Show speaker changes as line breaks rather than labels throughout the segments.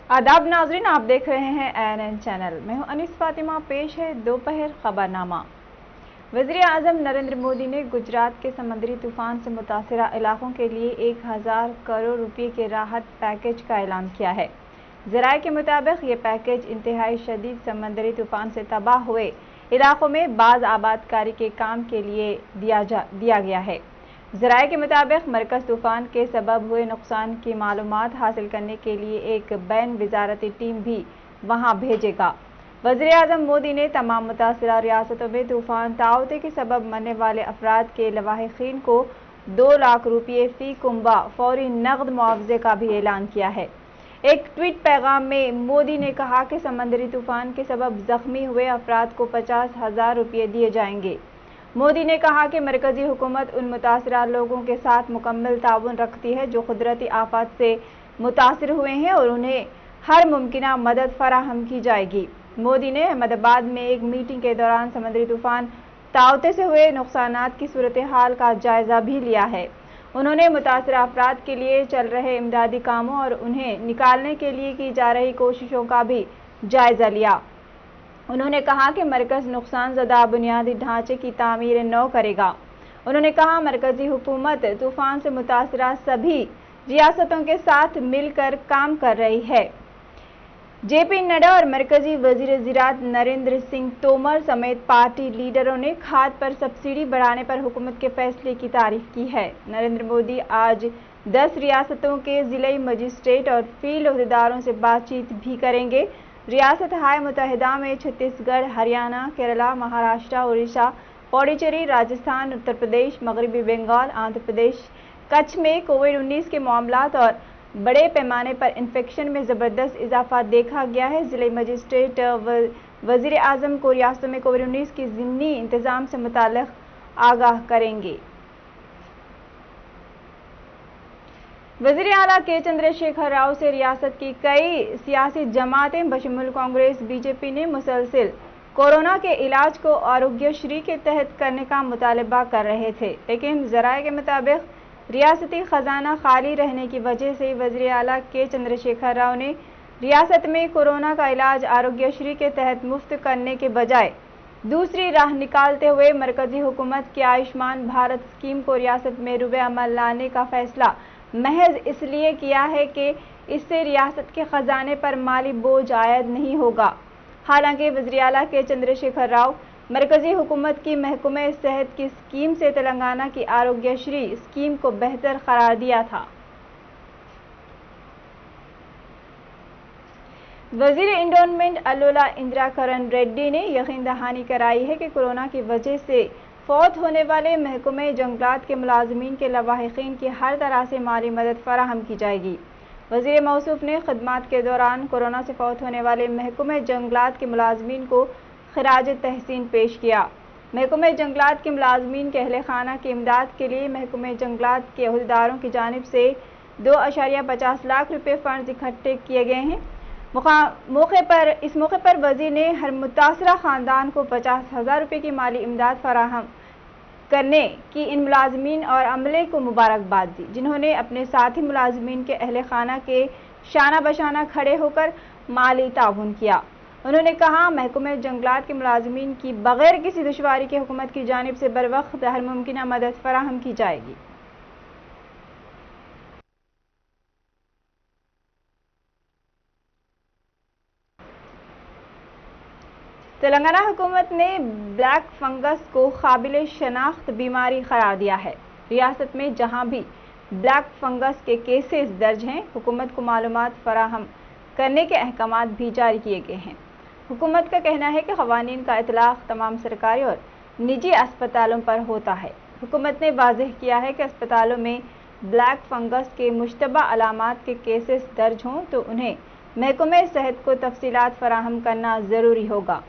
आदाब नाजरीन, आप देख रहे हैं ANN चैनल। मैं हूं अनीस फातिमा। पेश है दोपहर खबरनामा। वज़ीर आज़म नरेंद्र मोदी ने गुजरात के समंदरी तूफान से मुतासरा इलाकों के लिए 1000 करोड़ रुपए के राहत पैकेज का ऐलान किया है। ज़राए के मुताबिक ये पैकेज इंतहाई शदीद समंदरी तूफान से तबाह हुए इलाकों में बाज़ आबादकारी के काम के लिए दिया गया है। ज़राए के मुताबिक मरकज़ तूफ़ान के सबब हुए नुकसान की मालूमात हासिल करने के लिए एक बैन वज़ारती टीम भी वहां भेजेगा। वज़ीर आज़म मोदी ने तमाम मुतासरा रियासतों में तूफ़ान ताउते के सबब मरने वाले अफराद के लवाहिकीन को 2 लाख रुपये फ़ी कुंबा फौरी नकद मुआवजे का भी ऐलान किया है। एक ट्वीट पैगाम में मोदी ने कहा कि समंदरी तूफ़ान के सबब ज़ख्मी हुए अफराद को 50,000 रुपये दिए जाएंगे। मोदी ने कहा कि मरकजी हुकूमत उन मुतासरा लोगों के साथ मुकम्मल ताउन रखती है जो कुदरती आफत से मुतासर हुए हैं और उन्हें हर मुमकिना मदद फराहम की जाएगी। मोदी ने अहमदाबाद में एक मीटिंग के दौरान समंदरी तूफान ताउते से हुए नुकसानात की सूरत हाल का जायजा भी लिया है। उन्होंने मुतासरा अफराद के लिए चल रहे इमदादी कामों और उन्हें निकालने के लिए की जा रही कोशिशों का भी जायजा लिया। उन्होंने कहा कि मरकज़ नुकसान ज़दा बुनियादी ढांचे की तामीर नौ करेगा। उन्होंने कहा मरकजी हुकूमत तूफान से मुतासरा सभी रियासतों के साथ मिलकर काम कर रही है। JP नड्डा और मरकजी वज़ीर ज़राअत नरेंद्र सिंह तोमर समेत पार्टी लीडरों ने खाद पर सब्सिडी बढ़ाने पर हुकूमत के फैसले की तारीफ की है। नरेंद्र मोदी आज 10 रियासतों के ज़िला मजिस्ट्रेट और फील्ड अहदेदारों से बातचीत भी करेंगे। रियासत हाय मुत्तहिदा में छत्तीसगढ़, हरियाणा, केरला, महाराष्ट्र, उड़ीसा, पौडीचेरी, राजस्थान, उत्तर प्रदेश, मगरबी बंगाल, आंध्र प्रदेश, कच्छ में कोविड-19 के मामलात और बड़े पैमाने पर इन्फेक्शन में ज़बरदस्त इजाफा देखा गया है। ज़िला मजिस्ट्रेट वज़ीर आज़म को रियासतों में कोविड-19 की ज़िमनी इंतज़ाम से मुताल्लिक़ आगाह करेंगे। वज़ीर आला के चंद्रशेखर राव से रियासत की कई सियासी जमातें बशमूल कांग्रेस, BJP ने मुसलसिल कोरोना के इलाज को आरोग्यश्री के तहत करने का मुतालबा कर रहे थे, लेकिन ज़राए के मुताबिक रियासती खजाना खाली रहने की वजह से वज़ीर आला के चंद्रशेखर राव ने रियासत में कोरोना का इलाज आरोग्यश्री के तहत मुफ्त करने के बजाय दूसरी राह निकालते हुए मरकजी हुकूमत की आयुष्मान भारत स्कीम को रियासत में रुबे अमल लाने का फैसला महज इसलिए किया है कि इससे रियासत के खजाने पर माली बोझ आयद नहीं होगा। हालांकि वज़ीर आला के चंद्रशेखर राव मरकजी हुकूमत की महकमे सेहत की स्कीम से तेलंगाना की आरोग्यश्री स्कीम को बेहतर करार दिया था। वज़ीर इंडोनमेंट अल्लोला इंदिरा करण रेड्डी ने यकीन दहानी कराई है कि कोरोना की वजह से फौत होने वाले महकमे जंगलात के मुलाजमीन के लवाहिकीन की हर तरह से माली मदद फराहम की जाएगी। वज़ीर मौसूफ ने खिदमात के दौरान कोरोना से फौत होने वाले महकमे जंगलात के मुलाजमीन को खिराज तहसीन पेश किया। महकमे जंगलात के मुलाजमीन के अहले खाना की इमदाद के लिए महकमे जंगलात के अहदेदारों की जानिब से 2.50 लाख रुपये फ़ंड इकट्ठे किए गए हैं। इस मौके पर वज़ीर ने हर मुतासरा ख़ानदान को 50,000 रुपये की माली इमदाद फराहम करने की इन मुलाजमीन और अमले को मुबारकबाद दी, जिन्होंने अपने साथी मुलाजमीन के अहले खाना के शाना बशाना खड़े होकर माली ताउन किया। उन्होंने कहा महकमे जंगलात के मुलाजमीन की बगैर किसी दुश्वारी के हुकूमत की जानिब से बर वक्त हर मुमकिन मदद फराहम की जाएगी। तेलंगाना हुकूमत ने ब्लैक फंगस को काबिल शनाख्त बीमारी करार दिया है। रियासत में जहां भी ब्लैक फंगस के केसेस दर्ज हैं, हुकूमत को मालूमात फराहम करने के अहकामात भी जारी किए गए हैं। हुकूमत का कहना है कि क़वानीन का इतलाक़ तमाम सरकारी और निजी अस्पतालों पर होता है। हुकूमत ने वाज़ेह किया है कि अस्पतालों में ब्लैक फंगस के मुश्तबा अलामात के केसेस दर्ज हों तो उन्हें महकमे सेहत को तफसीलात फराहम करना ज़रूरी होगा।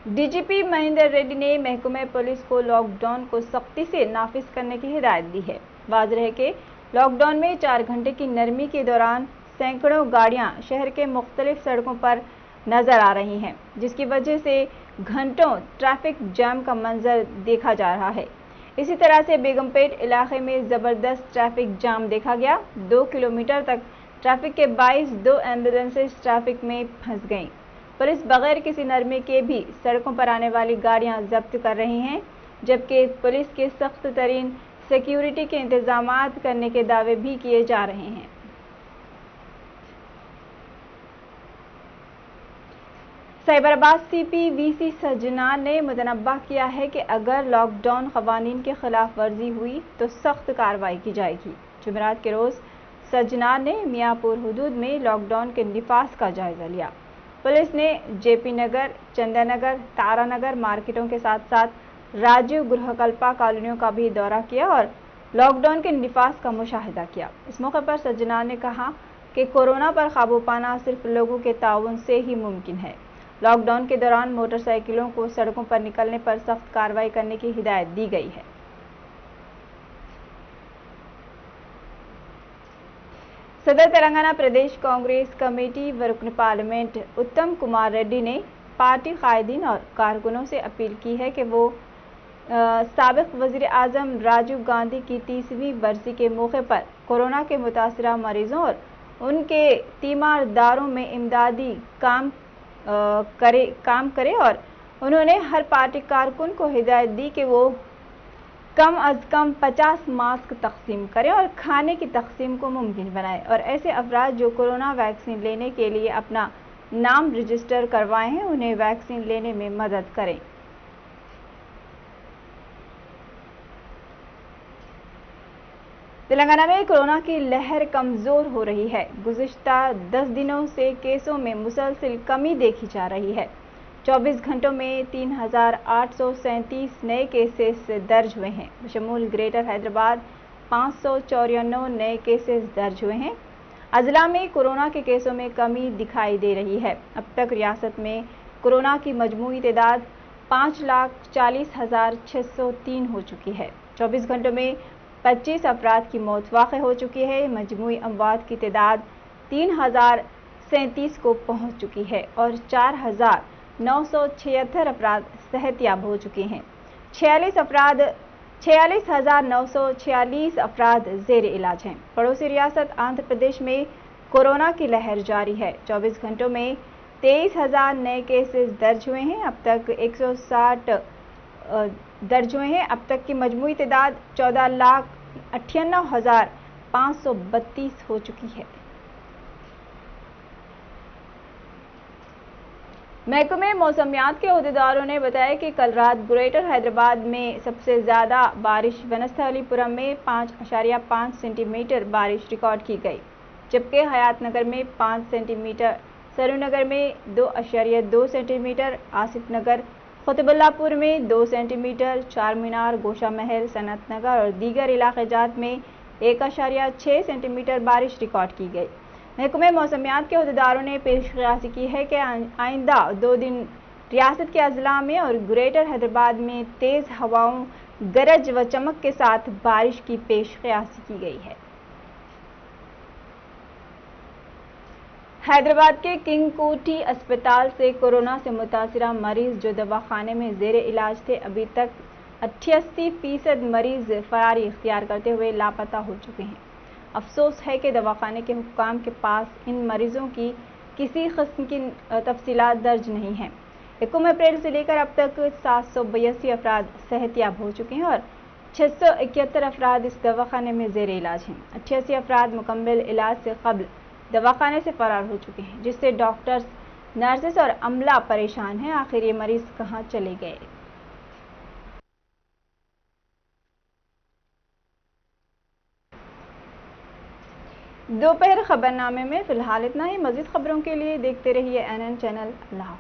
DGP महेंद्र रेड्डी ने महकमे पुलिस को लॉकडाउन को सख्ती से नाफिज करने की हिदायत दी है। वाज़ेह है कि लॉकडाउन में 4 घंटे की नरमी के दौरान सैकड़ों गाड़ियां शहर के मुख्तलिफ सड़कों पर नजर आ रही हैं, जिसकी वजह से घंटों ट्रैफिक जैम का मंजर देखा जा रहा है। इसी तरह से बेगमपेट इलाके में जबरदस्त ट्रैफिक जाम देखा गया। 2 किलोमीटर तक ट्रैफिक के बाइस 2 एम्बुलेंसेज ट्रैफिक में फंस गईं। पुलिस बगैर किसी नरमे के भी सड़कों पर आने वाली गाड़ियां जब्त कर रही हैं, जबकि पुलिस के सख्त तरीन सिक्योरिटी के इंतजामात करने के दावे भी किए जा रहे हैं। साइबराबाद सीपी वीसी सज्जनार ने मुतनब्बा किया है कि अगर लॉकडाउन कवानीन की खिलाफ वर्जी हुई तो सख्त कार्रवाई की जाएगी। जुमेरात के रोज सज्जनार ने मियाँपुर हुदूद में लॉकडाउन के निफाज का जायजा लिया। पुलिस ने जेपी नगर, चंदनगर, तारानगर मार्केटों के साथ साथ राजीव गृहकल्पा कॉलोनियों का भी दौरा किया और लॉकडाउन के निफाज का मुशाहिदा किया। इस मौके पर सज्जनार ने कहा कि कोरोना पर काबू पाना सिर्फ लोगों के ताउन से ही मुमकिन है। लॉकडाउन के दौरान मोटरसाइकिलों को सड़कों पर निकलने पर सख्त कार्रवाई करने की हिदायत दी गई है। सदर तेलंगाना प्रदेश कांग्रेस कमेटी व रुकन पार्लियामेंट उत्तम कुमार रेड्डी ने पार्टी कायदीन और कारकुनों से अपील की है कि वो साबिक वजीर आजम राजीव गांधी की 30वीं बरसी के मौके पर कोरोना के मुतासरा मरीजों और उनके तीमारदारों में इमदादी काम करे और उन्होंने हर पार्टी कारकुन को हिदायत दी कि वो कम अज कम 50 मास्क तकसीम करें और खाने की तकसीम को मुमकिन बनाएं और ऐसे अफराद जो कोरोना वैक्सीन लेने के लिए अपना नाम रजिस्टर करवाए हैं उन्हें वैक्सीन लेने में मदद करें। तेलंगाना में कोरोना की लहर कमजोर हो रही है। गुज़िश्ता 10 दिनों से केसों में मुसलसल कमी देखी जा रही है। 24 घंटों में 3,837 नए केसेस दर्ज हुए हैं। बशमूल ग्रेटर हैदराबाद 594 नए केसेस दर्ज हुए हैं। अजला में कोरोना के केसों में कमी दिखाई दे रही है। अब तक रियासत में कोरोना की मजमूई तादाद 5,40,603 हो चुकी है। 24 घंटों में 25 अफराद की मौत वाक़ हो चुकी है। मजमूई अमवात की तादाद 3,037 को पहुंच चुकी है और 4,976 अफराद सेहतयाब हो चुके हैं। 46,946 अफराद ज़ेर इलाज हैं। पड़ोसी रियासत आंध्र प्रदेश में कोरोना की लहर जारी है। 24 घंटों में 23,000 नए केसेस दर्ज हुए हैं। अब तक 160 दर्ज हुए हैं। अब तक की मजमूई तादाद 14,98,532 हो चुकी है। महकमे मौसमियात के अहदेदारों ने बताया कि कल रात ग्रेटर हैदराबाद में सबसे ज़्यादा बारिश वनस्थलीपुरम में 5.5 सेंटीमीटर बारिश रिकॉर्ड की गई, जबकि हयात नगर में 5 सेंटीमीटर, सरूनगर में 2.2 सेंटीमीटर, आसिफ नगर, खुतबुल्लापुर में 2 सेंटीमीटर, चार मीनार, गोशा महल, सनत नगर और दीगर इलाक़ाजात में 1.6 सेंटीमीटर बारिश रिकॉर्ड की गई। महकमे मौसमियात के अहदेदारों ने पेशकयासी की है कि आइंदा 2 दिन रियासत के अजला में और ग्रेटर हैदराबाद में तेज़ हवाओं, गरज व चमक के साथ बारिश की पेशकयासी की गई है। हैदराबाद के किंग कोठी अस्पताल से कोरोना से मुतासरा मरीज जो दवाखाने में ज़ेर इलाज थे, अभी तक 88% मरीज फरारी इख्तियार करते हुए लापता हो चुके हैं। अफसोस है कि दवाखाने के हुक्काम के पास इन मरीजों की किसी किस्म की तफसीलात दर्ज नहीं हैं। 1 अप्रैल से लेकर अब तक 782 अफराद सेहतयाब हो चुके हैं और 671 अफराद इस दवाखाने में ज़ेर इलाज हैं। 88 अफराद मुकम्मल इलाज से कबल दवाखाने से फरार हो चुके हैं, जिससे डॉक्टर्स, नर्सेस और अमला परेशान हैं। आखिर ये मरीज कहाँ चले गए? दोपहर खबरनामे में फिलहाल इतना ही। मज़ीद खबरों के लिए देखते रहिए NN चैनल। अल्लाह।